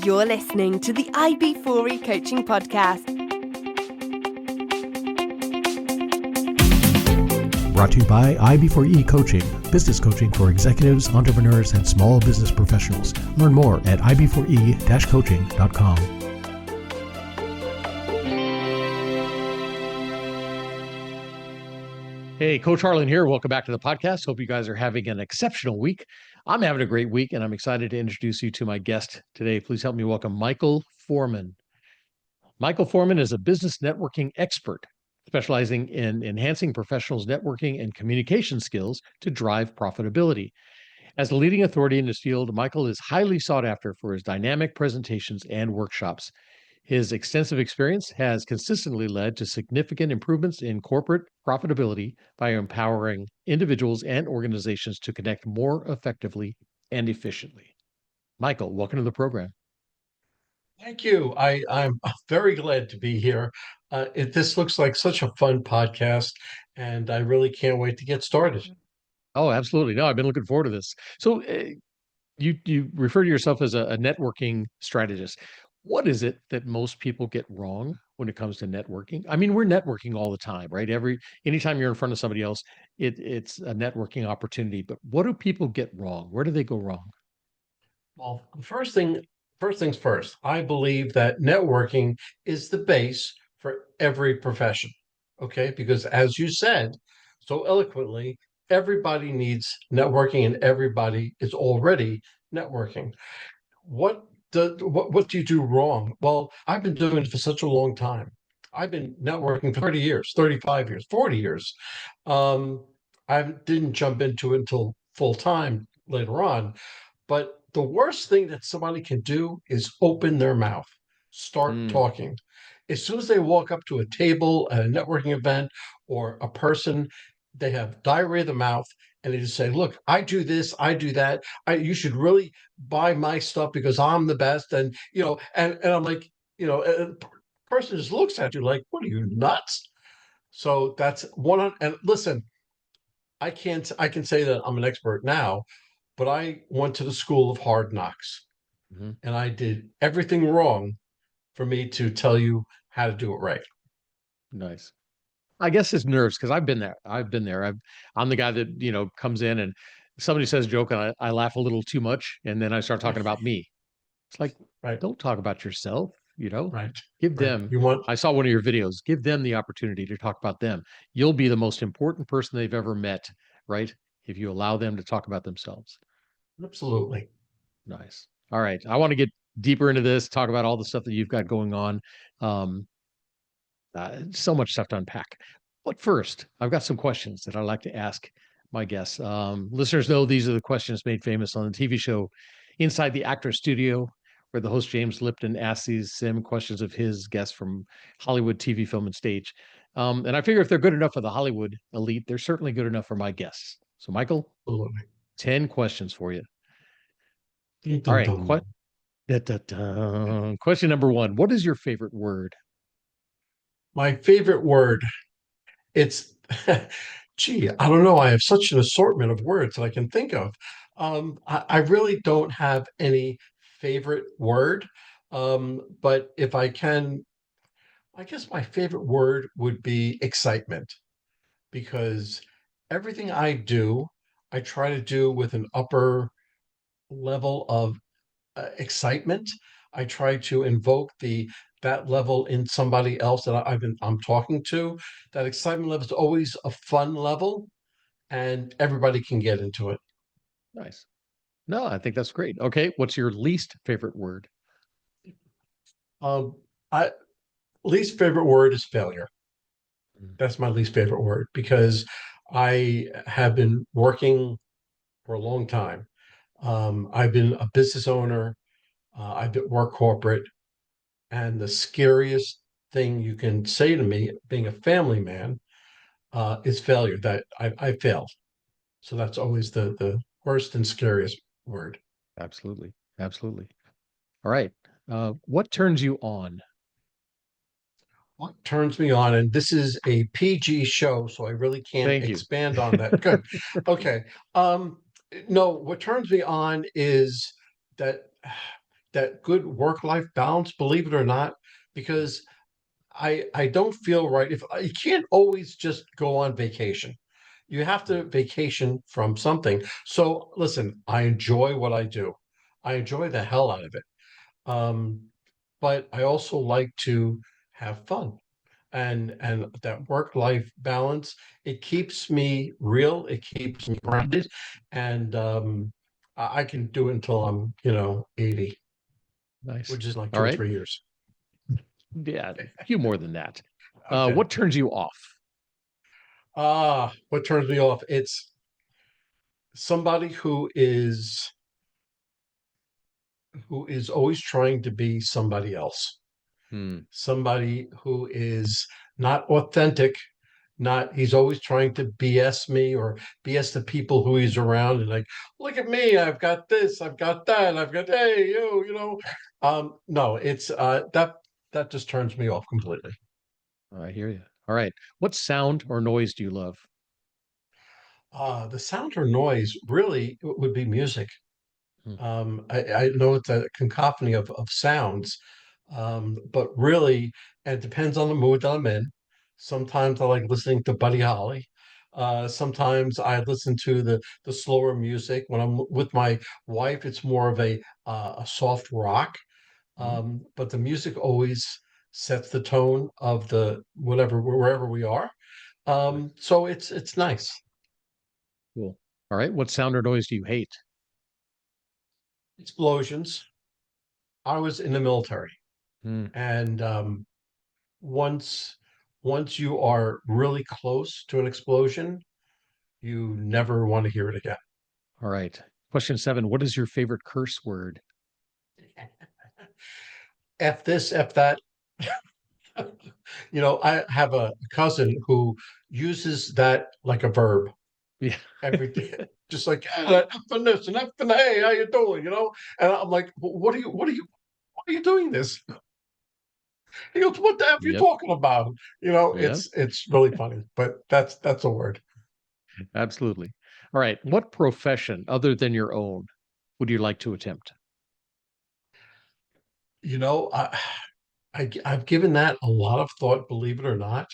You're listening to the IB4E Coaching Podcast. Brought to you by IB4E Coaching, business coaching for executives, entrepreneurs, and small business professionals. Learn more at ib4e-coaching.com. Hey, Coach Harlan here. Welcome back to the podcast. Hope you guys are having an exceptional week. I'm having a great week, and I'm excited to introduce you to my guest today. Please help me welcome Michael Forman. Michael Forman is a business networking expert, specializing in enhancing professionals' networking and communication skills to drive profitability. As the leading authority in his field, Michael is highly sought after for his dynamic presentations and workshops. His extensive experience has consistently led to significant improvements in corporate profitability by empowering individuals and organizations to connect more effectively and efficiently. Michael, welcome to the program. Thank you. I'm very glad to be here. This looks like such a fun podcast, and I really can't wait to get started. Oh, absolutely. No, I've been looking forward to this. So you refer to yourself as a networking strategist. What is it that most people get wrong when it comes to networking? I mean, we're networking all the time, right? Anytime you're in front of somebody else, it's a networking opportunity. But what do people get wrong? Where do they go wrong? Well, first things first, I believe that networking is the base for every profession. Okay, because as you said so eloquently, everybody needs networking and everybody is already networking. What do you do wrong? Well, I've been doing it for such a long time. I've been networking for 30 years, 35 years, 40 years. Um, I didn't jump into it until full time later on. But the worst thing that somebody can do is open their mouth, start Mm, talking. As soon as they walk up to a table at a networking event or a person, they have diarrhea of the mouth and they just say, "Look, I do this, I do that. You should really buy my stuff because I'm the best." And and I'm like, and the person just looks at you like, "What are you, nuts?" So that's one. And listen, I can say that I'm an expert now, but I went to the school of hard knocks mhm. and I did everything wrong for me to tell you how to do it right. Nice. I guess it's nerves because I've been there. I'm the guy that, comes in and somebody says a joke and I laugh a little too much and then I start talking about me. It's like, Right, don't talk about yourself, right, give right. them, You want I saw one of your videos, give them the opportunity to talk about them. You'll be the most important person they've ever met, right? If you allow them to talk about themselves. absolutely. Nice. All right. I want to get deeper into this, talk about all the stuff that you've got going on. Um, so much stuff to unpack. But first, I've got some questions that I'd like to ask my guests. Listeners know these are the questions made famous on the TV show Inside the Actor Studio, where the host James Lipton asks these same questions of his guests from Hollywood, TV, film, and stage. And I figure if they're good enough for the Hollywood elite, they're certainly good enough for my guests. So, Michael, Absolutely. 10 questions for you. Dun, All dun, right. dun. Question number one. What is your favorite word? My favorite word, it's, gee, I don't know. I have such an assortment of words that I can think of. I really don't have any favorite word. But if I can, I guess my favorite word would be excitement, because everything I do, I try to do with an upper level of excitement. I try to invoke the that level in somebody else that I'm talking to. That excitement level is always a fun level, and everybody can get into it. Nice. No, I think that's great. Okay, what's your least favorite word? Um, I Least favorite word is failure. Mm. That's my least favorite word because I have been working for a long time. I've been a business owner. I've been work corporate, and the scariest thing you can say to me, being a family man, is failure. That I failed. So that's always the worst and scariest word. Absolutely. Absolutely. All right. What turns you on? What turns me on, and this is a PG show, so I really can't Thank you. expand on that. Good. Okay. No, what turns me on is that that good work-life balance, believe it or not, because I don't feel right if you can't always just go on vacation. You have to vacation from something. So listen, I enjoy what I do. I enjoy the hell out of it. Um, but I also like to have fun. And that work-life balance, it keeps me real, it keeps me grounded, and I can do it until I'm, 80, Nice. which is like All two or right. 3 years. Yeah, a few more than that. Okay. What turns you off? What turns me off? It's somebody who is always trying to be somebody else. Hmm. Somebody who is not authentic, not he's always trying to BS me or BS the people who he's around and like, look at me, I've got this, I've got that, I've got hey, you. No, it's that just turns me off completely. I hear you. All right. What sound or noise do you love? The sound or noise really would be music. Hmm. I know it's a cacophony of sounds, but really, it depends on the mood that I'm in. Sometimes I like listening to Buddy Holly. Sometimes I listen to the slower music. When I'm with my wife, it's more of a soft rock. Hmm. But the music always sets the tone of the whatever wherever we are. Nice. So it's nice. Cool. All right. What sound or noise do you hate? Explosions. I was in the military, Hmm. and once once you are really close to an explosion, you never want to hear it again. All right. Question 7. What is your favorite curse word? F this, F that. I have a cousin who uses that like a verb Yeah. every day, just like F and this and F and hey, how you doing? And I'm like, what are you doing this? He goes, what the F are you Yep. talking about? Yeah. It's really funny, but that's a word. Absolutely. All right. What profession other than your own would you like to attempt? You know, I, I've given that a lot of thought, believe it or not.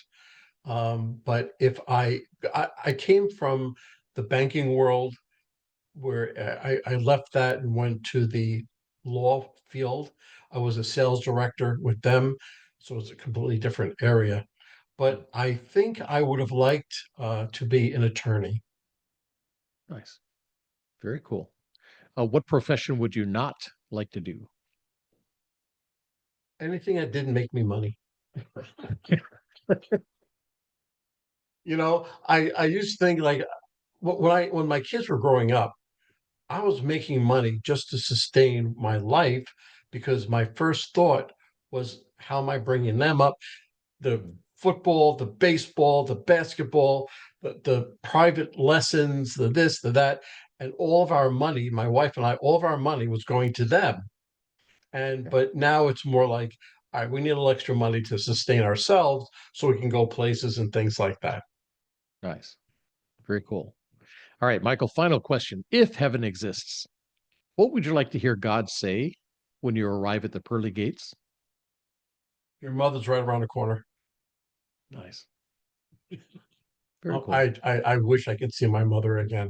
But if I came from the banking world where I left that and went to the law field. I was a sales director with them, so it's a completely different area. Hmm. But I think I would have liked to be an attorney. Nice. Very cool. What profession would you not like to do? Anything that didn't make me money. I used to think like when my kids were growing up, I was making money just to sustain my life because my first thought was, how am I bringing them up? The football, the baseball, the basketball, the private lessons, the this, the that, and all of our money, my wife and I, all of our money was going to them. Okay. But now it's more like, all right, we need a little extra money to sustain ourselves so we can go places and things like that. Nice. Very cool. All right, Michael, final question. If heaven exists, what would you like to hear God say when you arrive at the pearly gates? Your mother's right around the corner. Nice. Very cool. I wish I could see my mother again.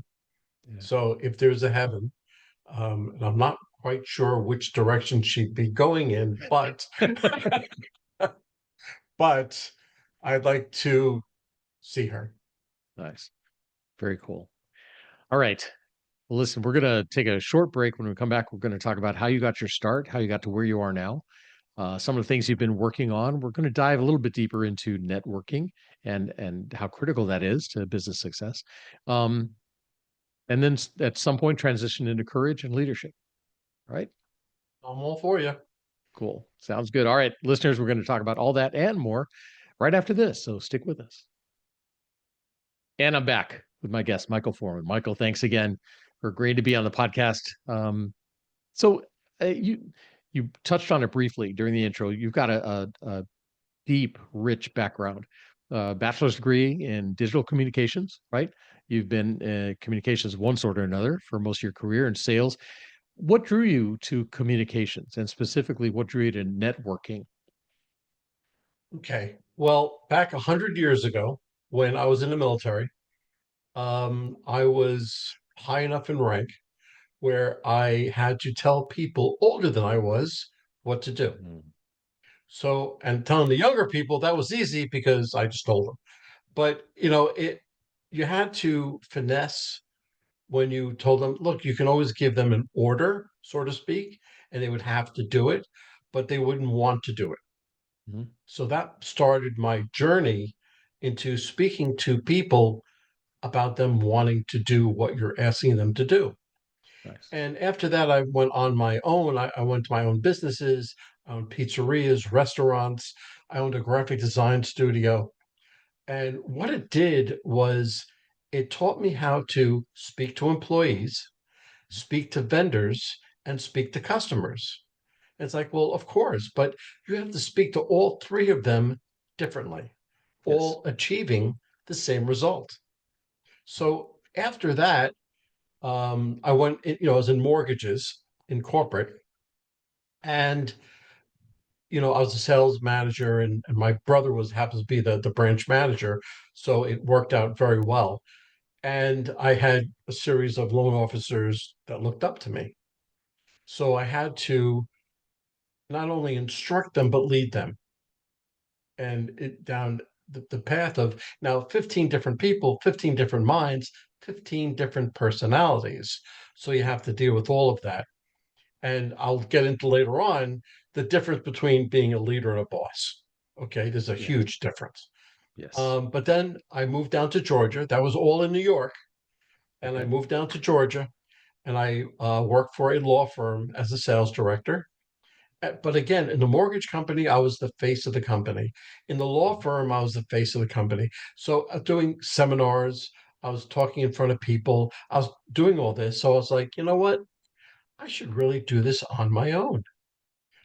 Yeah. So if there's a heaven, and I'm not quite sure which direction she'd be going in, but I'd like to see her. Nice. Very cool. All right. Well, listen, we're going to take a short break. When we come back, we're going to talk about how you got your start, how you got to where you are now, some of the things you've been working on. We're going to dive a little bit deeper into networking and how critical that is to business success. Um, and then at some point transition into courage and leadership. All right. I'm all for you. Cool. Sounds good. All right, listeners, we're going to talk about all that and more right after this. So stick with us. And I'm back with my guest, Michael Forman. Michael, thanks again for agreeing to be on the podcast. So you touched on it briefly during the intro. You've got a deep, rich background, bachelor's degree in digital communications, right? You've been communications of one sort or another for most of your career in sales. what drew you to communications and specifically what drew you to networking? Okay. Well, back 100 years ago, when I was in the military, I was high enough in rank where I had to tell people older than I was what to do. Mm. So, and telling the younger people that was easy because I just told them. But you had to finesse when you told them, look, you can always give them an order, so to speak, and they would have to do it, but they wouldn't want to do it. Mhm. So that started my journey into speaking to people about them wanting to do what you're asking them to do. Nice. And after that, I went on my own. I went to my own businesses. I owned pizzerias, restaurants. I owned a graphic design studio. And what it did was it taught me how to speak to employees, speak to vendors, and speak to customers. It's like, well, of course, but you have to speak to all three of them differently, Yes. all achieving the same result. So after that, I went, I was in mortgages in corporate, and I was a sales manager, and my brother was happens to be the branch manager, so it worked out very well. And I had a series of loan officers that looked up to me, so I had to not only instruct them but lead them, and it down the path of now 15 different people, 15 different minds, 15 different personalities. So you have to deal with all of that. And I'll get into later on the difference between being a leader and a boss. Okay, there's a Yes. huge difference. Yes. But then I moved down to Georgia. That was all in New York. And I Okay. moved down to Georgia and I worked for a law firm as a sales director. But again, in the mortgage company, I was the face of the company. In the law Mhm. firm, I was the face of the company. So doing seminars, I was talking in front of people, I was doing all this. So I was like, you know what? I should really do this on my own.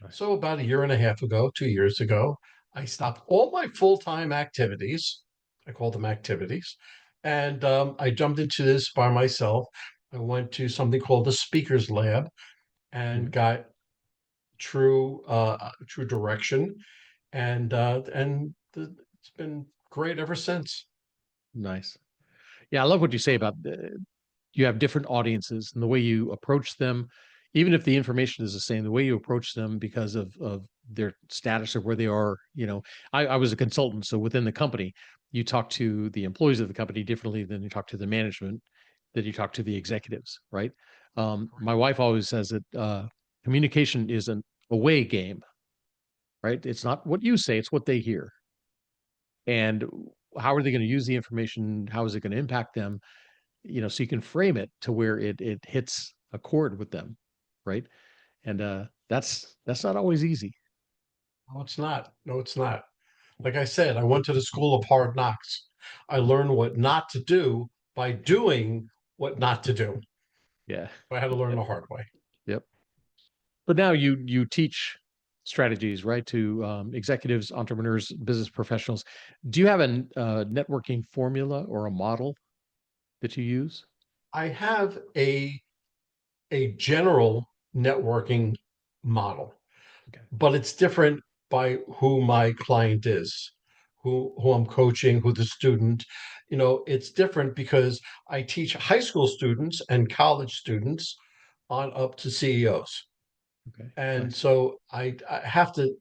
Nice. So about a year and a half ago, 2 years ago, I stopped all my full-time activities. I call them activities. And I jumped into this by myself. I went to something called the Speakers Lab and Mhm. got true direction, and it's been great ever since. Nice. Yeah, I love what you say about you have different audiences and the way you approach them, even if the information is the same, the way you approach them because of their status or where they are. I was a consultant, so within the company, you talk to the employees of the company differently than you talk to the management, than you talk to the executives, right? My wife always says that communication is an away game, right? It's not what you say, it's what they hear. And how are they going to use the information? How is it going to impact them? So you can frame it to where it hits a chord with them, right? And that's not always easy. No, it's not. No, it's not. Like I said, I went to the school of hard knocks. I learned what not to do by doing what not to do. Yeah. I had to learn Yep. the hard way. Yep. But now you teach strategies, right, to executives, entrepreneurs, business professionals. Do you have a networking formula or a model that you use? I have a general networking model, Okay. but it's different by who my client is, who I'm coaching, who the student. It's different because I teach high school students and college students on up to CEOs. Okay. And Nice. so I have to,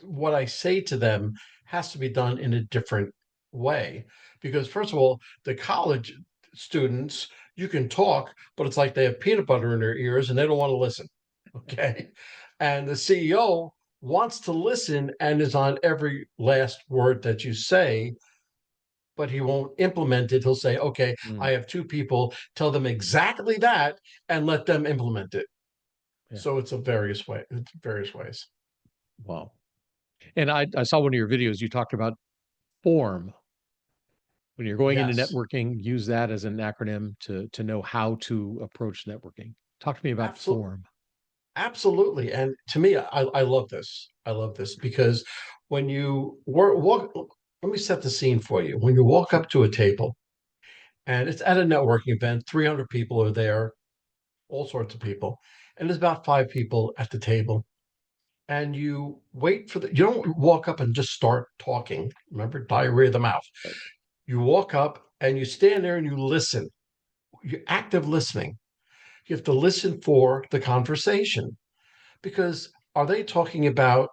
what I say to them has to be done in a different way. Because, first of all, the college students, you can talk, but it's like they have peanut butter in their ears and they don't want to listen. Okay. And the CEO wants to listen and is on every last word that you say, but he won't implement it. He'll say, okay, Mm, I have two people, tell them exactly that and let them implement it. yeah. So it's a various way, it's various ways. Wow. And I saw one of your videos. You talked about form. When you're going into Yes, networking, use that as an acronym to know how to approach networking. Talk to me about absolutely. form. Absolutely. And to me, I love this. I love this because when you walk, let me set the scene for you. When you walk Sure. up to a table and it's at a networking event, 300 people are there, all sorts of people. and there's about five people at the table, and you wait for you don't walk up and just start talking. Remember, diarrhea of the mouth. Right. You walk up and you stand there and you listen. You're active listening. You have to listen for the conversation because are they talking about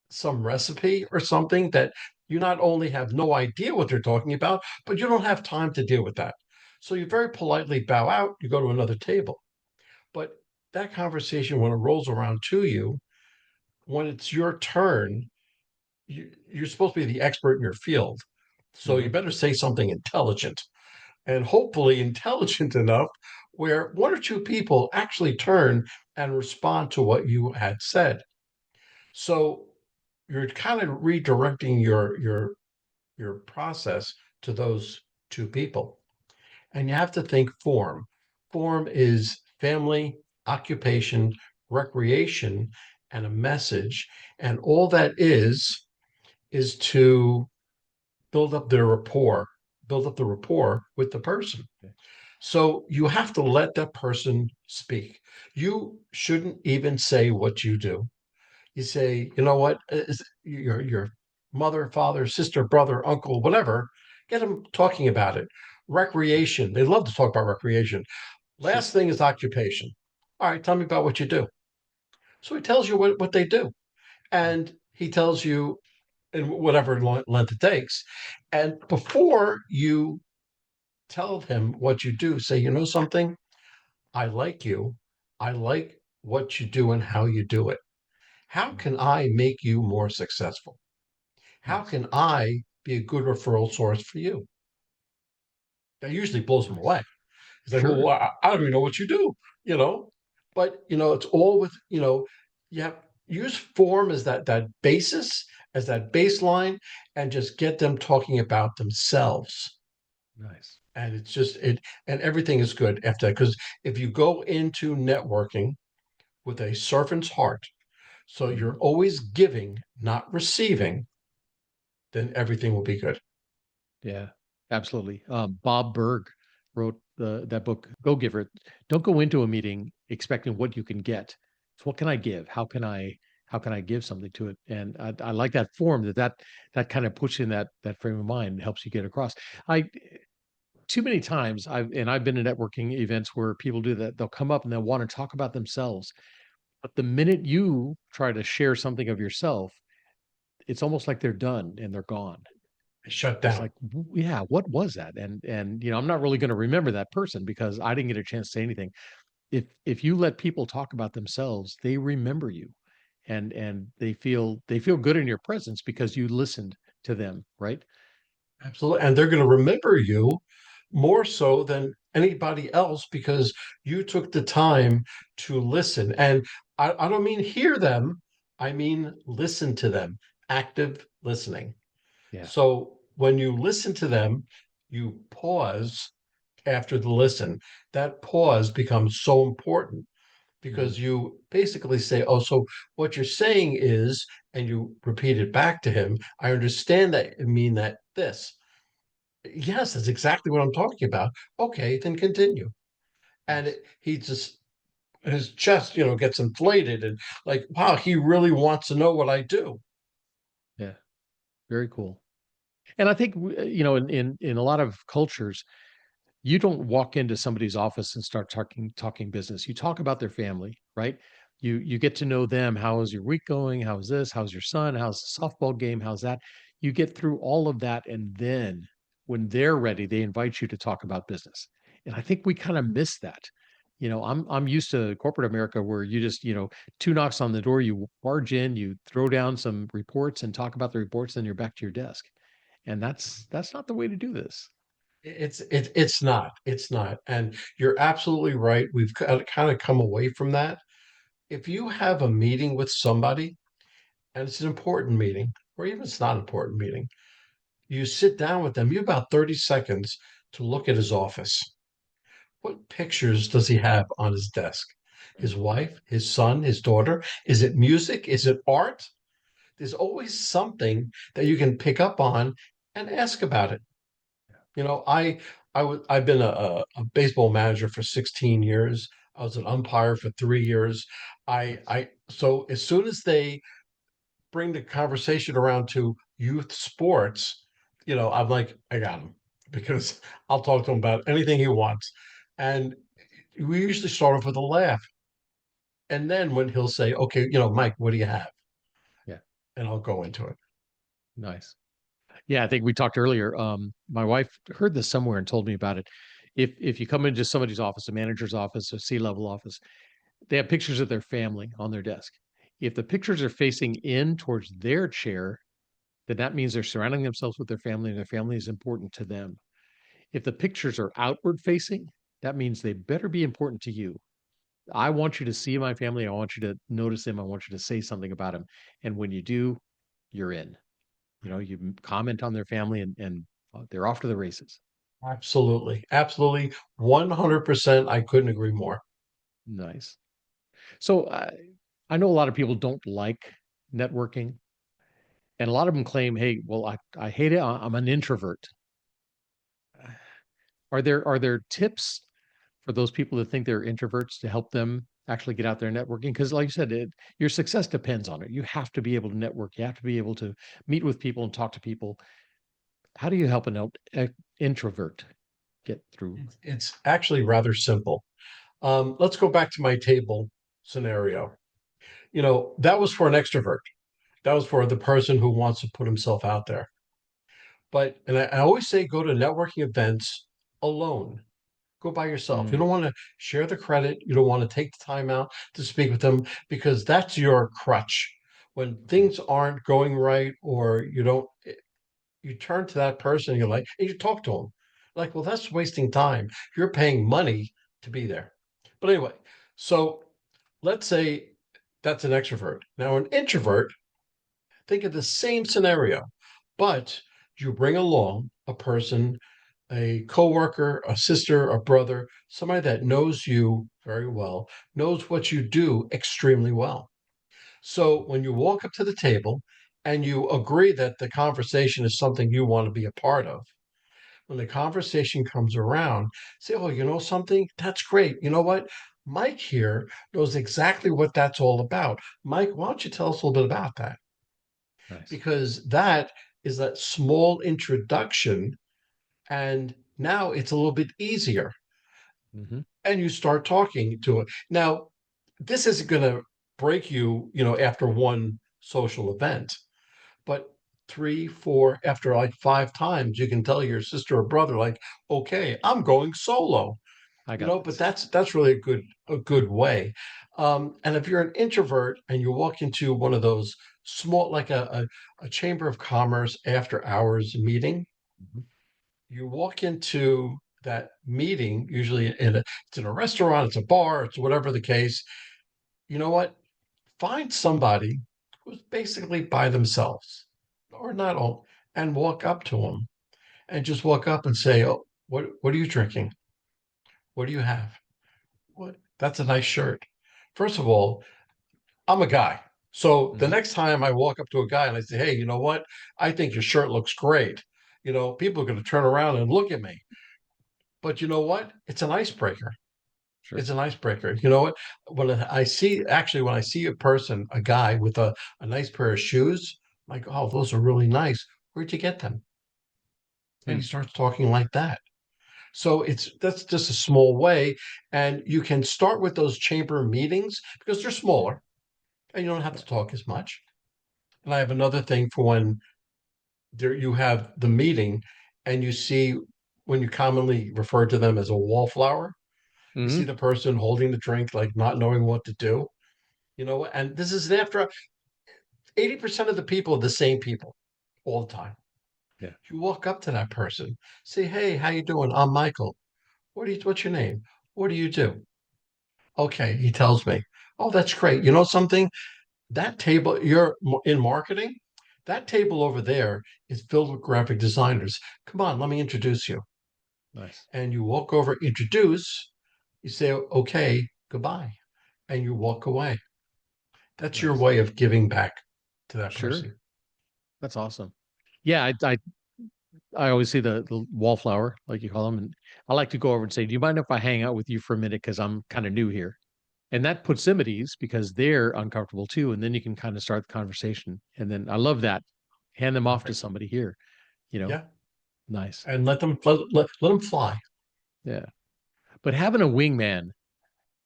some recipe or something that you not only have no idea what they're talking about, but you don't have time to deal with that. So you very politely bow out, you go to another table. But that conversation, when it rolls around to you, when it's your turn, you're supposed to be the expert in your field. So you Hmm. better say something intelligent and hopefully intelligent enough where one or two people actually turn and respond to what you had said. So you're kind of redirecting your process to those two people. And you have to think form. Form is family, occupation, recreation, and a message. And all that is to build up their rapport, build up the rapport with the person. Okay. So you have to let that person speak. You shouldn't even say what you do. You say, you know what, is your mother, father, sister, brother, uncle, whatever, get them talking about it. Recreation. They love to talk about recreation. Sure. Last thing is occupation. All right, tell me about what you do. So he tells you what they do. And he tells you in whatever length it takes. And before you tell him what you do, say, you know something? I like you. I like what you do and how you do it. How Mm. can I make you more successful? How Nice. can I be a good referral source for you? That usually blows them Nice. away. It's like, well, Sure. I don't even know what you do, you know. But it's all with you have use form as that basis, as that baseline, and just get them talking about themselves. Nice. And it's just and everything is good after that. Because if you go into networking with a servant's heart, so Hmm. you're always giving, not receiving, then everything will be good. Yeah, absolutely. Bob Berg wrote that book, Go Giver. Don't go into a meeting expecting what you can get. It's what can I give? How can I give something to it? And I like that form that kind of puts you in that frame of mind and helps you get across. I Too many times I've been in networking events where people do that. They'll come up and they'll want to talk about themselves. But the minute you try to share something of yourself, it's almost like they're done and they're gone. Shut It's down. like, yeah, what was that? And I'm not really going to remember that person because I didn't get a chance to say anything. If you let people talk about themselves, they remember you, and they feel good in your presence because you listened to them, right? Absolutely. And they're going to remember you more so than anybody else because you took the time to listen. And I don't mean hear them, I mean listen to them, active listening. Yeah. So when you listen to them, you pause after the listen. That pause becomes so important Mhm. because you basically say, oh, so what you're saying is, and you repeat it back to him, I understand that you mean that this. Yes, that's exactly what I'm talking about. Okay, then continue. And Nice. he just his chest, gets inflated and like, wow, he really wants to know what I do. Yeah. Very cool. And I think in a lot of cultures, you don't walk into somebody's office and start talking business. You talk about their family, right? You get to know them. How is your week going? How's this? How's your son? How's the softball game? How's that? You get through all of that, and then when they're ready, they invite you to talk about business. And I think we kind of miss that. I'm used to corporate America where you just, two knocks on the door, you barge in, you throw down some reports and talk about the reports, then you're back to your desk. And that's not the way to do this. It's not, and you're absolutely right. We've kind of come away from that. If you have a meeting with somebody and it's an important meeting, or even it's not an important meeting, you sit down with them. You have about 30 seconds to look at his office. What pictures does he have on his desk? His wife, his son, his daughter? Is it music? Is it art? There's always something that you can pick up on and ask about it. You know, I've been a baseball manager for 16 years. I was an umpire for 3 years. So as soon as they bring the conversation around to youth sports, I'm like, I got him because I'll talk to him about anything he wants. And we usually start off with a laugh. And then when he'll say, okay, Mike, what do you have? Yeah. And I'll go into it. Nice. Yeah, I think we talked earlier. My wife heard this somewhere and told me about it. If you come into somebody's office, a manager's office, a C-level office, they have pictures of their family on their desk. If the pictures are facing in towards their chair, then that means they're surrounding themselves with their family and their family is important to them. If the pictures are outward facing, that means they better be important to you. I want you to see my family. I want you to notice them. I want you to say something about them. And when you do, you're in. You comment on their family and they're off to the races. Absolutely. Absolutely. 100%. I couldn't agree more. Nice. So I know a lot of people don't like networking, and a lot of them claim, "Hey, well, I hate it. I'm an introvert." Are there tips for those people that think they're introverts to help them actually get out there networking? Because, like you said, your success depends on it. You have to be able to network. You have to be able to meet with people and talk to people. How do you help an introvert get through? It's actually rather simple. Let's go back to my table scenario. That was for an extrovert. That was for the person who wants to put himself out there. And I always say go to networking events alone. Go by yourself. You Mm, don't want to share the credit. You don't want to take the time out to speak with them because that's your crutch. When okay. things aren't going right or you don't, you turn to that person, you're like, and you talk to them. Like, well, that's wasting time. You're paying money to be there. But anyway, so let's say that's an extrovert. Now, an introvert, think of the same scenario, but you bring along a person, a coworker, a sister, a brother, somebody that knows you very well, knows what you do extremely well. So when you walk up to the table and you agree that the conversation is something you want to be a part of, when the conversation comes around, say, oh, you know something? That's great. You know what? Mike here knows exactly what that's all about. Mike, why don't you tell us a little bit about that? Nice. Because that is that small introduction. And now it's a little bit easier. Hmm. And you start talking to it. Now, this isn't going to break you, after one social event, but three, four, after like 5 times, you can tell your sister or brother, like, okay, I'm going solo, I got but this. that's really a good way. And if you're an introvert and you walk into one of those small, like a chamber of commerce after hours meeting, Mhm. you walk into that meeting, usually it's in a restaurant, it's a bar, it's whatever the case. You know what? Find somebody who's basically by themselves or not all, and walk up to them and just walk up and say, "Oh, what are you drinking? What do you have? What? That's a nice shirt." First of all, I'm a guy. So the Mhm. next time I walk up to a guy and I say, "Hey, you know what? I think your shirt looks great." People are going to turn around and look at me. But you know what? It's an icebreaker. Sure. It's an icebreaker. You know what? When I see a person, a guy with a nice pair of shoes, I'm like, oh, those are really nice. Where'd you get them? And he Hmm. starts talking like that. So that's just a small way. And you can start with those chamber meetings because they're smaller and you don't have Yeah. to talk as much. And I have another thing for when there you have the meeting and you see when you commonly refer to them as a wallflower. You see Hmm. the person holding the drink, like not knowing what to do, and this is after 80% of the people are the same people all the time. Yeah. You walk up to that person, say, hey, how you doing? I'm Michael. What's your name? What do you do? Okay, he tells me. Oh, that's great. You know something? That table, you're in marketing. That table over there is filled with graphic designers. Come on, let me introduce you. Nice. And you walk over, introduce, you say, okay, goodbye, and you walk away. That's your Nice. way of giving back to that Sure. person. That's awesome. Yeah, I I always see the wallflower, like you call them, and I like to go over and say, "Do you mind if I hang out with you for a minute? Because I'm kind of new here." And that puts them at ease because they're uncomfortable too. And then you can kind of start the conversation. And then I love that. Hand them off to Perfect. somebody here, you know, Yeah. nice. And let them fly. Yeah. But having a wingman,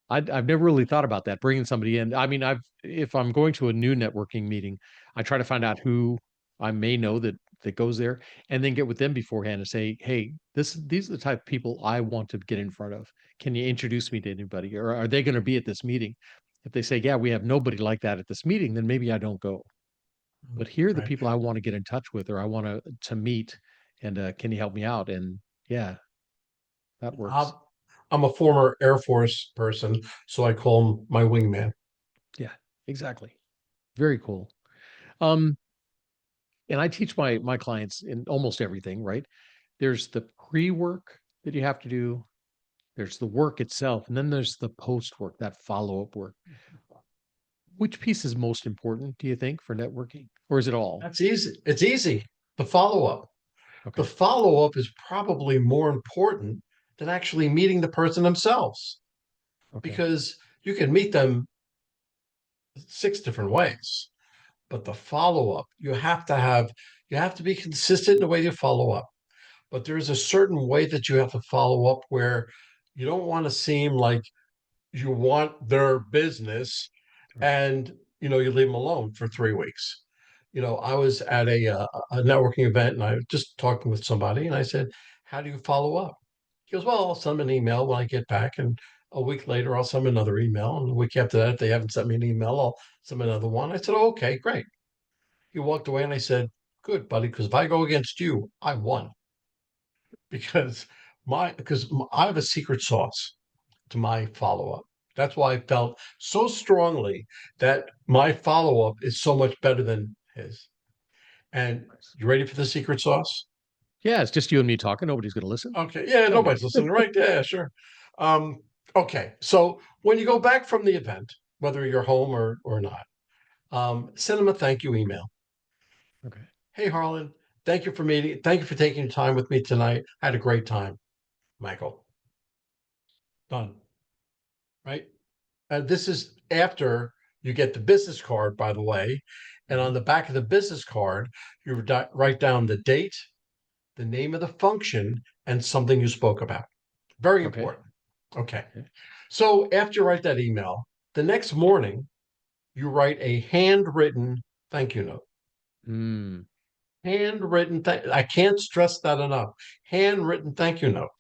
I've never really thought about that, bringing somebody in. I mean, if I'm going to a new networking meeting, I try to find out who I may know that goes there, and then get with them beforehand and say, "Hey, these are the type of people I want to get in front of. Can you introduce me to anybody, or are they going to be at this meeting?" If they say, "Yeah, we have nobody like that at this meeting," then maybe I don't go. But here are the Right. people I want to get in touch with, or I want to meet, and can you help me out? And yeah, that I'm, works. I'm a former Air Force person, so I call him my wingman. Yeah, exactly. Very cool. Um, and I teach my clients in almost everything, right? There's the pre-work that you have to do, there's the work itself, and then there's the post-work, that follow-up work. Which piece is most important, do you think, for networking? Or is it all? That's easy. It's easy. The follow up. The Okay. follow up is probably more important than actually meeting the person themselves Okay. because you can meet them six different ways. But the follow up, you have to be consistent in the way you follow up. But there's a certain way that you have to follow up where you don't want to seem like you want their business Right. and you leave them alone for 3 weeks. I was at a networking event and I was just talking with somebody and I said, how do you follow up? He goes, well, I'll send them an email when I get back, and a week later I'll send them another email, and the week after that, if they haven't sent me an email, I'll send them another one. I said, oh, okay, great. He walked away and I said, good, buddy, because if I go against you, I won. Because I have a secret sauce to my follow up. That's why I felt so strongly that my follow up is so much better than his. And Nice. you ready for the secret sauce? Yeah, it's just you and me talking. Nobody's going to listen. Okay. Yeah, Tell me. nobody's listening, right? Yeah, sure. Um, okay. So when you go back from the event, whether you're home or not, send them a thank you email. Okay. Hey, Harlan, thank you for meeting. Thank you for taking time with me tonight. I had a great time, Michael. Done. Right. This is after you get the business card, by the way. And Mhm. on the back of the business card, you write down the date, the name of the function, and something you spoke about. Very Okay. important. Okay. Okay. So after you write that email, the next morning, you write a handwritten thank you note. Mm, Handwritten, I can't stress that enough. Handwritten thank you note.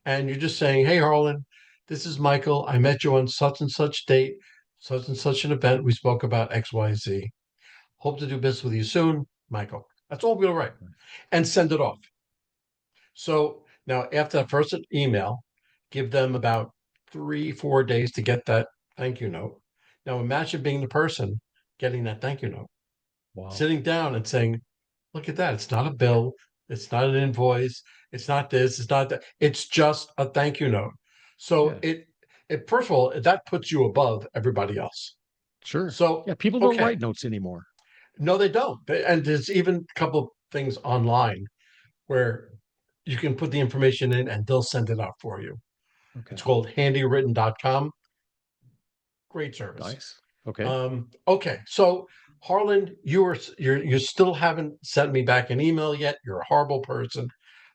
And you're just saying, hey, Harlan, this is Michael. I met you on such and such date, such and such an event. We spoke about XYZ. Hope to do business with you soon, Michael. That's all we'll write and send it off. So now, after that first email, give them about 3, 4 days to get that thank you note. Now, imagine being the person getting that thank you note, wow. sitting down and saying, look at that. It's not a bill. It's not an invoice. It's not this. It's not that. It's just a thank you note. So Yeah. it first of all, that puts you above everybody else. Sure. So, Yeah. People don't okay. write notes anymore. No, they don't. And there's even a couple of things online where you can put the information in and they'll send it out for you. It's Okay. called handywritten.com. Great service. Nice. Okay. Okay, so Harlan, you still haven't sent me back an email yet. You're a horrible person.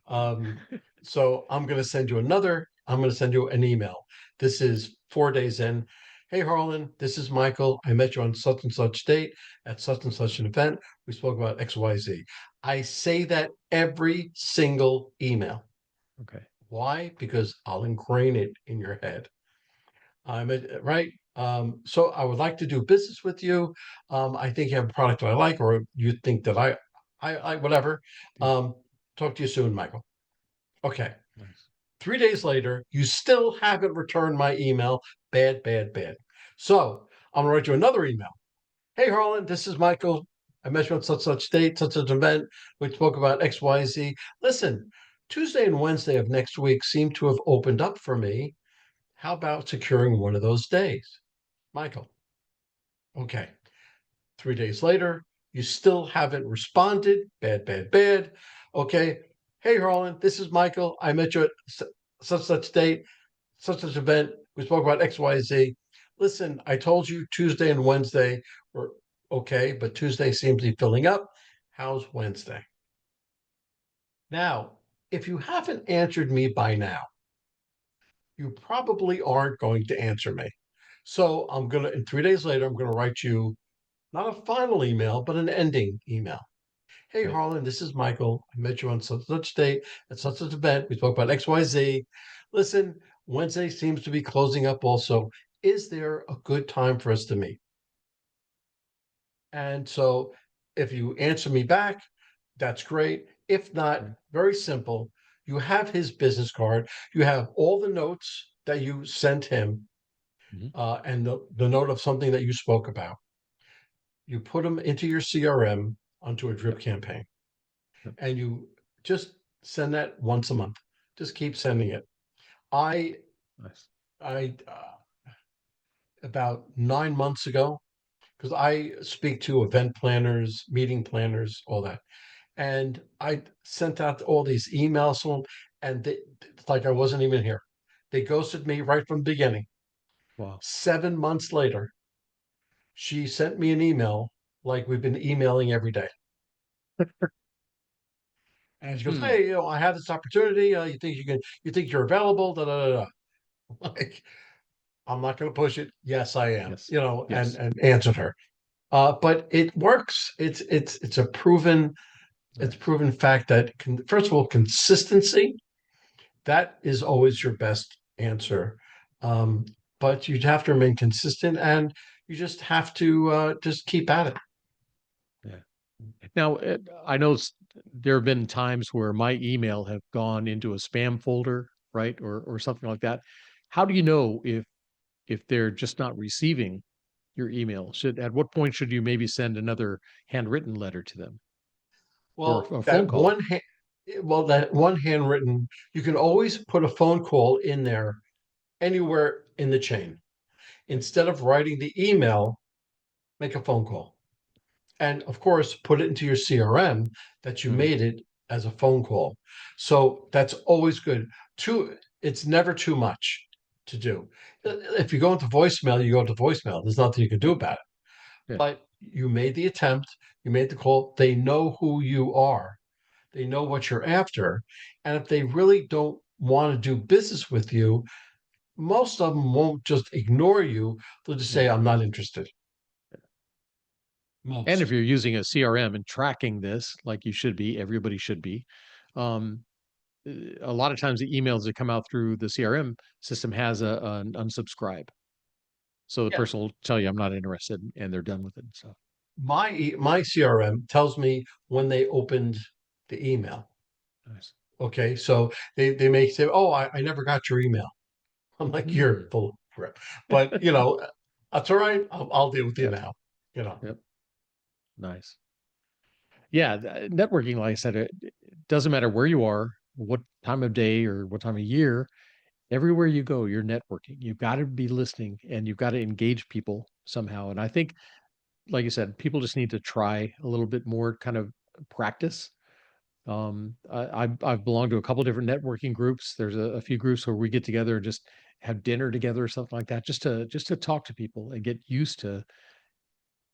Um, so I'm gonna send you an email. This is 4 days in. Hey Harlan, this is Michael. I met you on such and such date at such and such an event. We spoke about XYZ. I say that every single email. Okay. Why? Because I'll ingrain it in your head. Right. So I would like to do business with you. I think you have a product that I like, or you think that I whatever. Yeah. Um, talk to you soon, Michael. Okay. Nice. 3 days later, you still haven't returned my email. Bad, bad, bad. So I'm gonna write you another email. Hey, Harlan, this is Michael. I met you on such date, such an event. We spoke about XYZ. Listen, Tuesday and Wednesday of next week seem to have opened up for me. How about securing one of those days? Michael. Okay. 3 days later, You still haven't responded. Bad, bad, bad. Okay. Hey, Harlan, this is Michael. I met you at such date, such event. We spoke about X, Y, Z. Listen, I told you Tuesday and Wednesday were okay, but Tuesday seems to be filling up. How's Wednesday? Now, if you haven't answered me by now, you probably aren't going to answer me. So in 3 days later, I'm going to write you not a final email, but an ending email. Hey, Right. Harlan, this is Michael. I met you on such date at such event. We spoke about XYZ. Listen, Wednesday seems to be closing up also. Is there a good time for us to meet? And so if you answer me back, that's great. If not, Right. very simple. You have his business card. You have all the notes that you sent him Mhm. and the note of something that you spoke about. You put them into your CRM onto a drip Yep. campaign, Yep. and you just send that once a month. Just keep sending it. I Nice. I about 9 months ago, because I speak to event planners, meeting planners, all that, and I sent out all these emails to them, and it's like I wasn't even here. They ghosted me right from the beginning. Wow. 7 months later, she sent me an email like we've been emailing every day. And she goes, Hmm. "Hey, I have this opportunity. You think you can? You think you're available?" Da da da. Like, I'm not going to push it. Yes, I am. Yes. And Yes. answered her. But it works. It's a Nice. proven fact that first of all, consistency, that is always your best answer. Um, but you'd have to remain consistent, and you just have to just keep at it. Yeah. Now, I know there have been times where my email have gone into a spam folder, right, or something like that. How do you know if they're just not receiving your email? At what point should you maybe send another handwritten letter to them or Well, a phone call? that one handwritten, you can always put a phone call in there anywhere in the chain. Right. Instead of writing the email, make a phone call. And of course, put it into your CRM that you Mhm. made it as a phone call. So that's always good. It's never too much to do. If you go into voicemail, you go into voicemail. There's nothing you can do Yeah. about it. Yeah. But you made the attempt, you made the call. They know who you are. They know what you're after. And if they really don't want to do business with you, most of them won't just ignore you. They'll just say, Yeah. I'm not interested. And if Most. you're using a CRM and tracking this like you should be, everybody should be. Um, a lot of times the emails that come out through the CRM system has an unsubscribe. So the Yeah. person will tell you, I'm not interested, and they're done with it. So My CRM tells me when they opened the email. nice. Okay. So they may say, oh, I never got your email. I'm like, you're Hmm. full of crap. But, that's all right. I'll deal with you Yep. now. You know, Yep. Nice. Yeah. Networking, like I said, it doesn't matter where you are, what time of day or what time of year, everywhere you go, you're networking. You've got to be listening and you've got to engage people somehow. And I think, like you said, people just need to try a little bit more kind of practice. I've belonged to a couple different networking groups. There's a few groups where we get together and just have dinner together or something like that, just to talk to people and get used to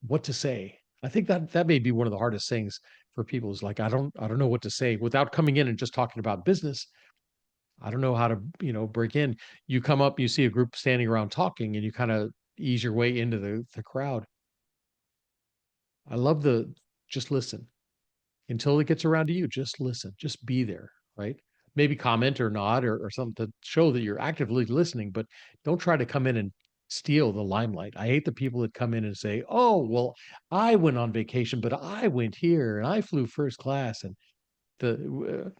what to say. I think that may be one of the hardest things for people is like I don't know what to say without coming in and just talking about business. I don't know how to break in. You come up, you see a group standing around talking, and you kind of ease your way into the crowd. I love the just listen until it gets around to you. Just listen, just be there, right? Maybe comment or nod or something to show that you're actively listening, but don't try to come in and steal the limelight. I hate the people that come in and say, "Oh, well, I went on vacation, but I went here and I flew first class." And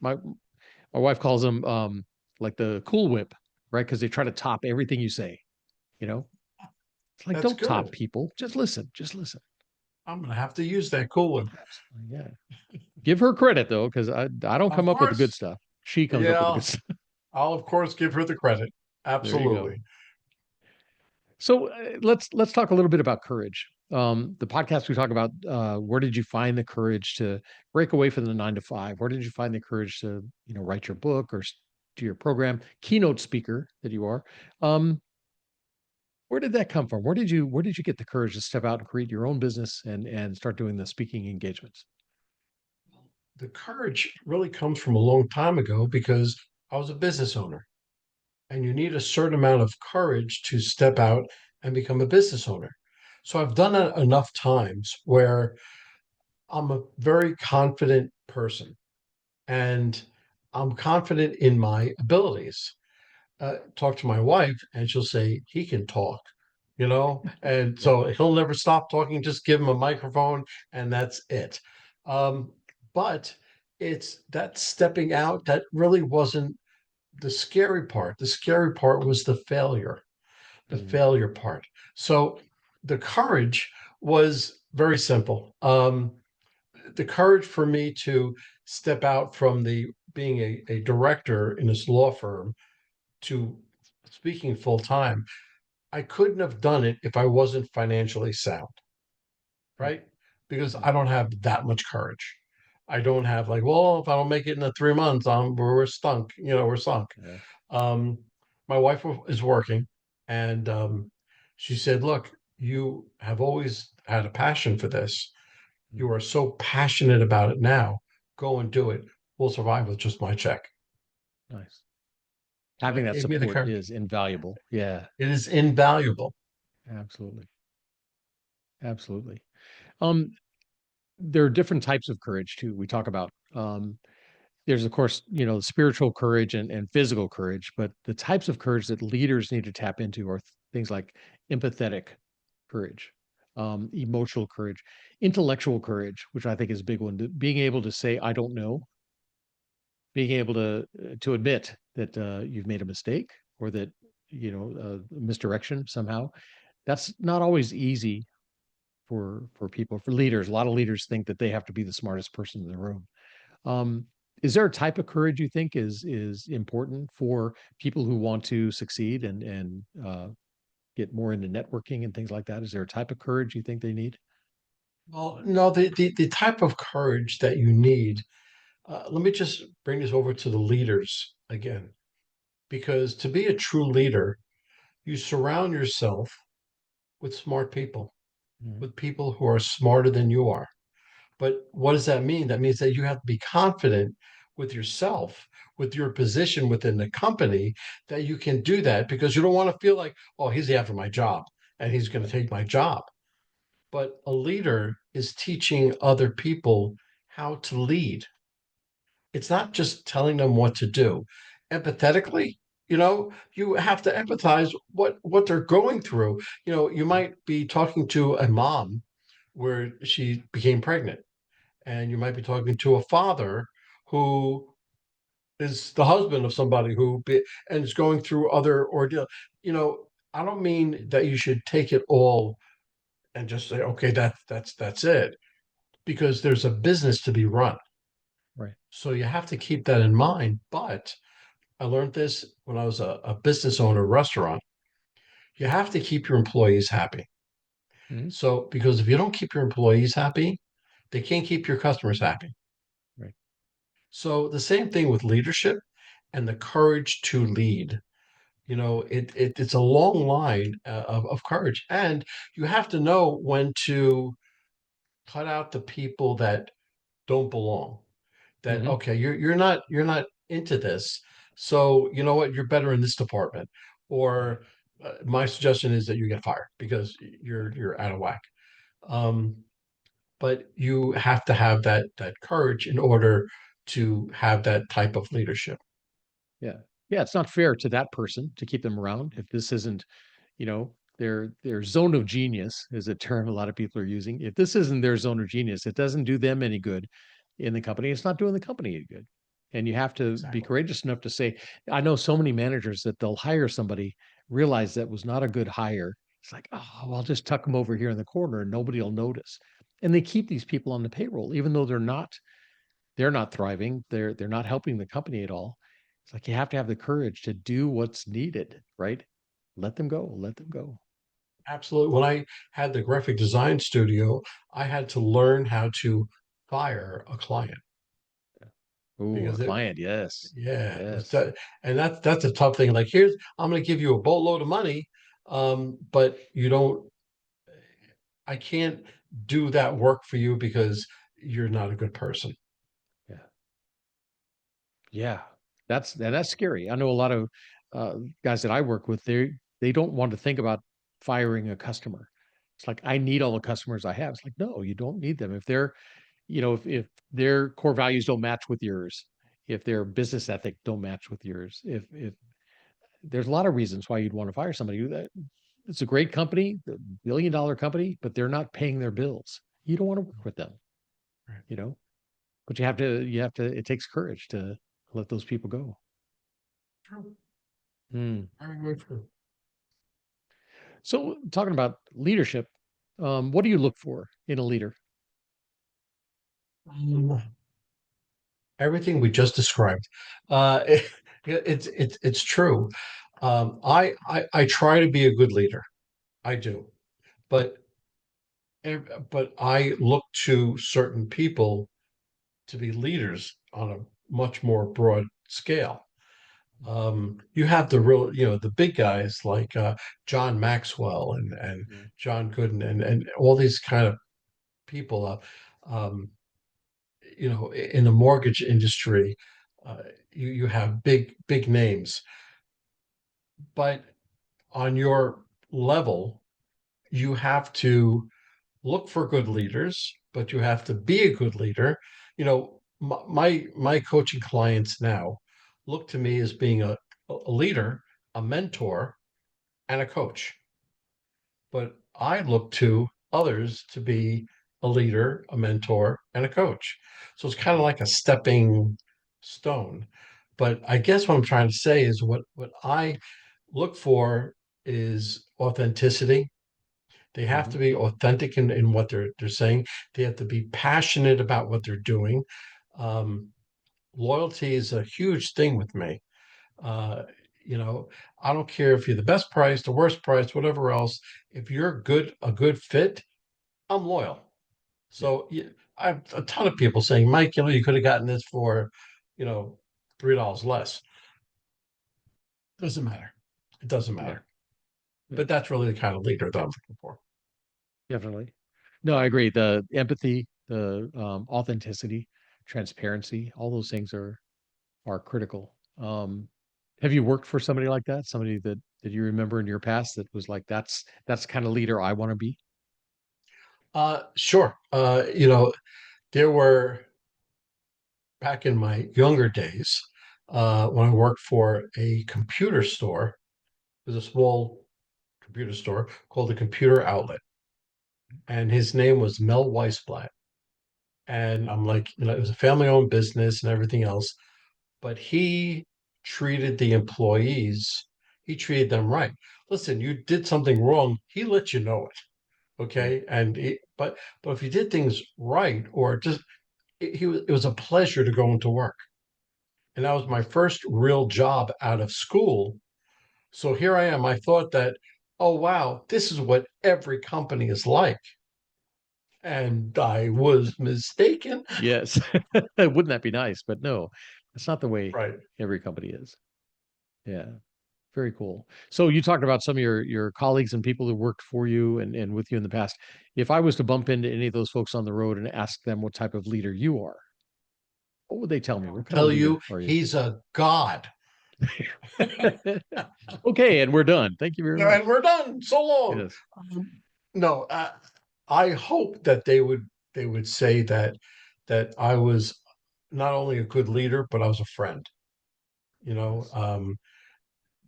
my wife calls them like the Cool Whip, right? Because they try to top everything you say. You know, it's like that's don't top good. people. Just listen. Just listen. I'm going to have to use that cool one. Absolutely, yeah. Give her credit though, because I don't Of come up with the good course. stuff. She comes up with the Yeah. good stuff. I'll, of course, give her the credit. There you go. Absolutely. So let's talk a little bit about courage. The podcast we talk about, where did you find the courage to break away from the 9 to 5? Where did you find the courage to, write your book or do your program? Keynote speaker that you are. Where did that come from? Where did you get the courage to step out and create your own business and start doing the speaking engagements? The courage really comes from a long time ago because I was a business owner, and you need a certain amount of courage to step out and become a business owner. So I've done that enough times where I'm a very confident person, and I'm confident in my abilities. Talk to my wife, and she'll say, he can talk, and Yeah. so he'll never stop talking. Just give him a microphone, and that's it. Um, but it's that stepping out that really wasn't the scary part. The scary part was the Mhm. failure part. So the courage was very simple. The courage for me to step out from the being a director in this law firm to speaking full time, I couldn't have done it if I wasn't financially sound, Right. right? Because Yeah. I don't have that much courage. I don't have like, well, if I don't make it in the 3 months, we're stunk, we're sunk. Yeah. Um, my wife is working, and she said, look, you have always had a passion for this. You Mhm. are so passionate about it now. Go and do it. We'll survive with just my check. Nice. So Having it that gave me the support courage. is invaluable. Yeah, It is invaluable. absolutely. Absolutely. Um, there are different types of courage too. We talk about there's of course, spiritual courage and physical courage, but the types of courage that leaders need to tap into are things like empathetic courage, emotional courage, intellectual courage, which I think is a big one. Being able to say, I don't know, being able to admit that you've made a mistake or that, misdirection somehow. That's not always easy for people, for leaders. A lot of leaders think that they have to be the smartest person in the room. Um, is there a type of courage you think is important for people who want to succeed and get more into networking and things like that? Is there a type of courage you think they need? Well, no, the type of courage that you need, let me just bring this over to the leaders again, because to be a true leader, you surround yourself with smart people, Mhm. with people who are smarter than you are. But what does that mean? That means that you have to be confident with yourself, with your position within the company, that you can do that because you don't want to feel like, oh, he's after my job and he's going to Right. take my job. But a leader is teaching other people how to lead. It's not just telling them what to do. Empathetically, you have to empathize what they're going through. You Right. might be talking to a mom where she became pregnant, and you might be talking to a father who is the husband of somebody and is going through other ordeal. You know, I don't mean that you should take it all and just say, okay, that's it, because there's a business to be run. Right. So you have to keep that in mind. But I learned this when I was a business owner, restaurant. You have to keep your employees happy. Mhm. So, because if you don't keep your employees happy, they can't keep your customers happy. Right. So, the same thing with leadership and the courage to lead. It's a long line of courage. And you have to know when to cut out the people that don't belong. That Mhm. okay, you're not into this, so you know what, you're better in this department. Right. Or my suggestion is that you get fired because Right. you're out of whack. um, but you have to have that courage in order to have that type of leadership. Yeah. Yeah. It's not fair to that person to keep them around if this isn't, their zone of genius is a term a lot of people are using. If this isn't their zone of genius, it doesn't do them any good in the company. It's not doing the company any good. And you have to be Exactly. courageous enough to say, I know so many managers that they'll hire somebody, realize that was not a good hire. It's like, oh, well, I'll just tuck them over here in the corner and nobody will notice. And they keep these people on the payroll, even though they're not thriving. They're not helping the company at all. It's like you have to have the courage to do what's needed, right? Let them go. Let them go. Absolutely. When I had the graphic design studio, I had to learn how to fire a client Ooh, a because client. Yes. yeah, it was Yes. that, and that's a tough thing. Like, here's, I'm going to give you a boatload of money, but you don't, I can't do that work for you because you're not a good person. Yeah. Yeah. That's scary. I know a lot of guys that I work with, they don't want to think about firing a customer. It's like, I need all the customers I have. It's like, no, you don't need them. If they're, if their core values don't match with yours, if their business ethic don't match with yours, if there's a lot of reasons why you'd want to fire somebody. That it's a great company, $1 billion company, but they're not paying their bills. You don't want to work with them, Right. you know. But it takes courage to let those people go. True. Hmm. Very, very true. So, talking about leadership, what do you look for in a leader? Um, Everything we just described. It's true. I try to be a good leader. I do, but but I look to certain people to be leaders on a much more broad scale. You have the real, the big guys like John Maxwell and Yeah. John Gooden and all these kind of people. Um, in the mortgage industry, uh, you have big names, but on your level, you have to look for good leaders, but you have to be a good leader. My coaching clients now look to me as being a leader, a mentor, and a coach. But I look to others to be a leader, a mentor, and a coach. So it's kind of like a stepping stone. But I guess what I'm trying to say is what I look for is authenticity. They have Hmm. to be authentic in what they're saying. They have to be passionate about what they're doing. Um, Loyalty is a huge thing with me. Uh, you know, I don't care if you're the best price, the worst price, whatever else. If you're a good fit, I'm loyal. Yeah. So yeah, I have a ton of people saying, Mike, you could have gotten this for, you know, $3 less. Doesn't matter. It doesn't Yeah. matter. Yeah. But that's really the kind of leader that I'm looking for. Definitely. No, I agree. The empathy, the authenticity, transparency, all those things are critical. Have you worked for somebody like that? Somebody that you remember in your past that was like, that's the kind of leader I want to be? Sure. There were back in my younger days, when I worked for a computer store, it was a small computer store called the Computer Outlet, and his name was Mel Weisblatt. And I'm like, it was a family-owned business and everything else, but he treated the employees, he treated them right. Listen, you did something wrong, he let you know it, Yeah. okay? But if you did things right, or just it was a pleasure to go into work. And that was my first real job out of school. So here I am. I thought that, oh, wow, this is what every company is like. And I was mistaken. Yes. Wouldn't that be nice? But no, that's not the way Right. every company is. Yeah. Very cool. So you talked about some of your colleagues and people who worked for you and with you in the past. If I was to bump into any of those folks on the road and ask them what type of leader you are, what would they tell me? I What would kind of tell leader you, are you? he's a god. Okay, and we're done. Thank you very much. And we're done. So long. Yes. No, I hope that they would say that I was not only a good leader, but I was a friend. You know, Yes.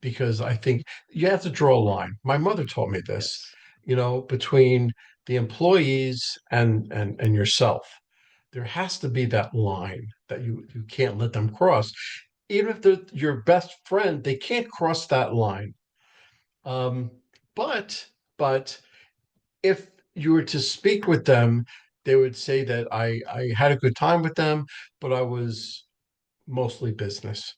because I think you have to draw a line. My mother taught me this, Yes. between the employees and yourself. There has to be that line that you can't let them cross. Even if they're your best friend, they can't cross that line. Um, but but if you were to speak with them, they would say that I had a good time with them, but I was mostly business.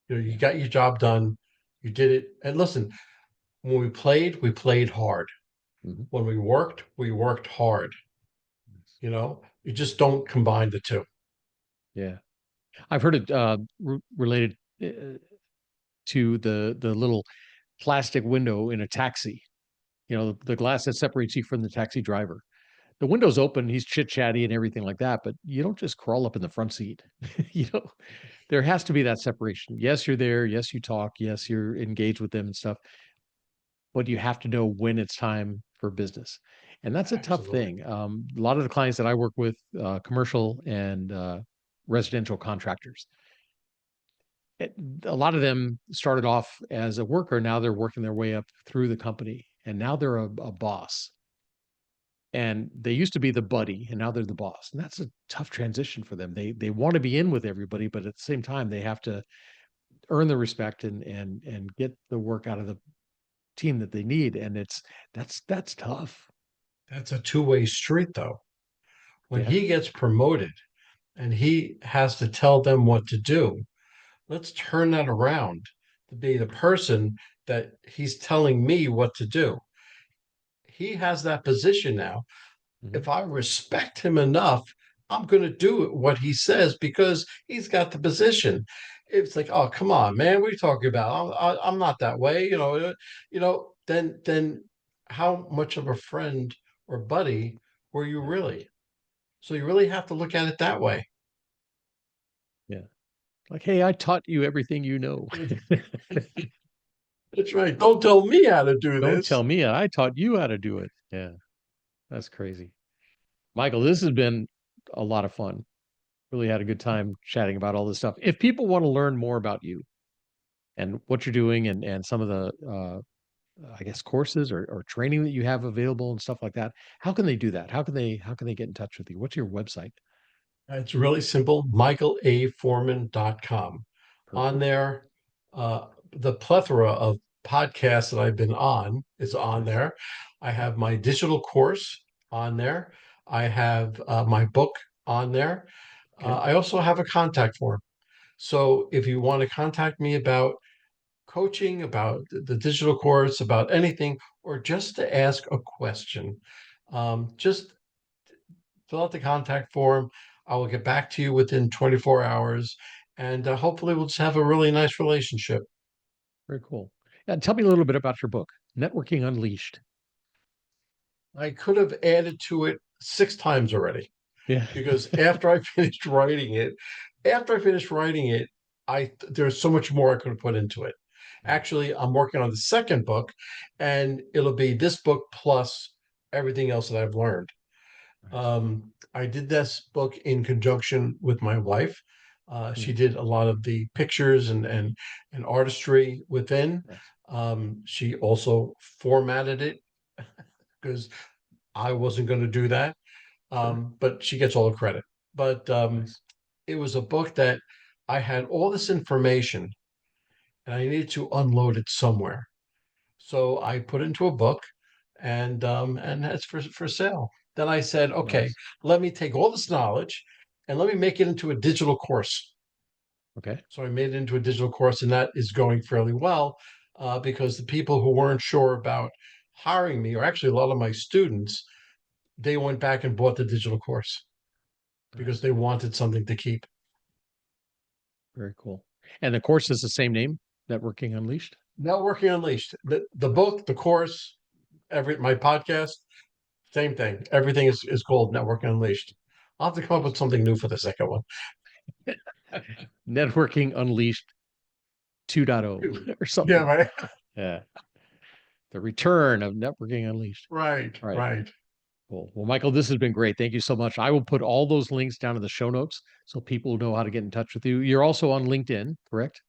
You Yeah. got your job done, you did it. And listen, when we played hard. Mhm. When we worked hard. You know, you just don't combine the two. Yeah. I've heard it related to the little plastic window in a taxi. The glass that separates you from the taxi driver. The window's open, he's chit chatty and everything like that, but you don't just crawl up in the front seat. you know, there has to be that separation. Yes, you're there. Yes, you talk. Yes, you're engaged with them and stuff, but you have to know when it's time for business. And that's a tough Absolutely. thing. A lot of the clients that I work with, commercial and residential contractors, it, a lot of them started off as a worker. Now they're working their way up through the company, and now they're a boss. And they used to be the buddy, and now they're the boss. And that's a tough transition for them. They want to be in with everybody, but at the same time, they have to earn the respect and get the work out of the team that they need. And that's tough. That's a two-way street, though. When Yeah. he gets promoted and he has to tell them what to do, let's turn that around to be the person that he's telling me what to do. He has that position now. Mhm. If I respect him enough, I'm going to do what he says because he's got the position. It's like, oh, come on, man, what are you talking about? I'm not that way, Then how much of a friend or buddy were you Yeah. really? So you really have to look at it that way. Yeah. Like, hey, I taught you everything you know. That's right. Don't tell me how to do Don't this. tell me I taught you how to do it. Yeah. That's crazy. Michael, this has been a lot of fun. Really had a good time chatting about all this stuff. If people want to learn more about you and what you're doing and some of the I guess courses or training that you have available and stuff like that, how can they do that? How can they get in touch with you? What's your website? It's really simple, michaelaforman.com. On Perfect. there, the plethora of podcasts that I've been on is on Nice. there. I have my digital course on there. I have my book on there. Okay. I also have a contact form. So if you want to contact me about coaching, about the digital course, about anything, or just to ask a question, just fill out the contact form. I will get back to you within 24 hours, and hopefully, we'll just have a really nice relationship. Very cool. And tell me a little bit about your book, Networking Unleashed. I could have added to it 6 times already Yeah. because after I finished writing it, I there's so much more I could have put into it. Actually, I'm working on the second book, and it'll be this book plus everything else that I've learned. Nice. I did this book in conjunction with my wife. She Mhm. did a lot of the pictures and artistry within. Nice. She also formatted it because I wasn't going to do that. Sure. But she gets all the credit. But Nice. it was a book that I had all this information and I needed to unload it somewhere. So I put it into a book and that's for sale. Then I said, okay, Nice. let me take all this knowledge and let me make it into a digital course. Okay. So I made it into a digital course, and that is going fairly well because the people who weren't sure about hiring me, or actually a lot of my students, they went back and bought the digital course because Nice. they wanted something to keep. Very cool. And the course is the same name, Networking Unleashed. Networking Unleashed, the Nice. book, the course, my podcast, same thing. Everything is called Networking Unleashed. I'll have to come up with Awesome. something new for the second one. Networking Unleashed 2.0 or Yeah, something. right. Yeah. The return of Networking Unleashed. Right, All right. right. Cool. Well, Michael, this has been great. Thank you so much. I will put all those links down in the show notes so people know how to get in touch with you. You're also on LinkedIn, correct?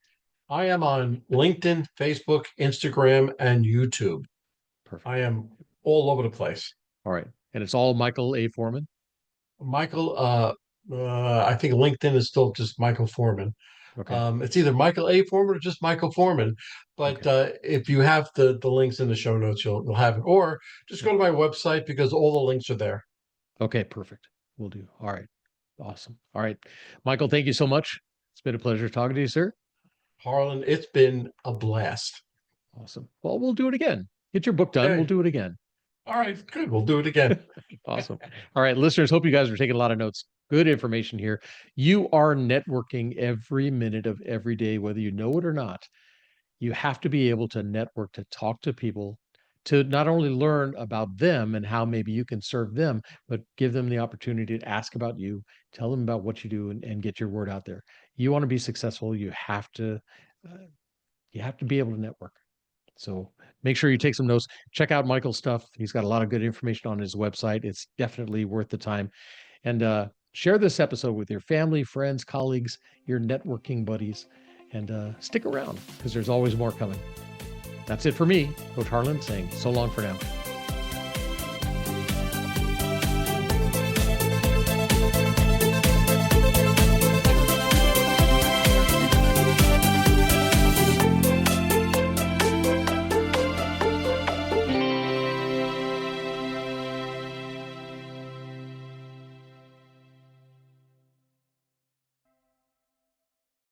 I am on LinkedIn, Facebook, Instagram, and YouTube. Perfect. I am all over the place. All right. And it's all Michael A. Forman. Michael, I think LinkedIn is still just Michael Forman. Okay. It's either Michael A. Forman or just Michael Forman. But Okay. if you have the links in the show notes, you'll have it. Or just go to my website because all the links are there. Okay. Perfect. We'll do. All right. Awesome. All right. Michael, thank you so much. It's been a pleasure talking to you, sir. Harlan, it's been a blast. Awesome. Well, we'll do it again. Get your book done. We'll Okay. do it again. All right, good. We'll do it again. Awesome. All right, listeners, hope you guys are taking a lot of notes. Good information here. You are networking every minute of every day, whether you know it or not. You have to be able to network, to talk to people, to not only learn about them and how maybe you can serve them, but give them the opportunity to ask about you, tell them about what you do, and get your word out there. You want to be successful, uh, you have to be able to network. So make sure you take some notes. Check out Michael's stuff. He's got a lot of good information on his website. It's definitely worth the time. And share this episode with your family, friends, colleagues, your networking buddies, and stick around because there's always more coming. That's it for me, Coach Harlan, saying so long for now.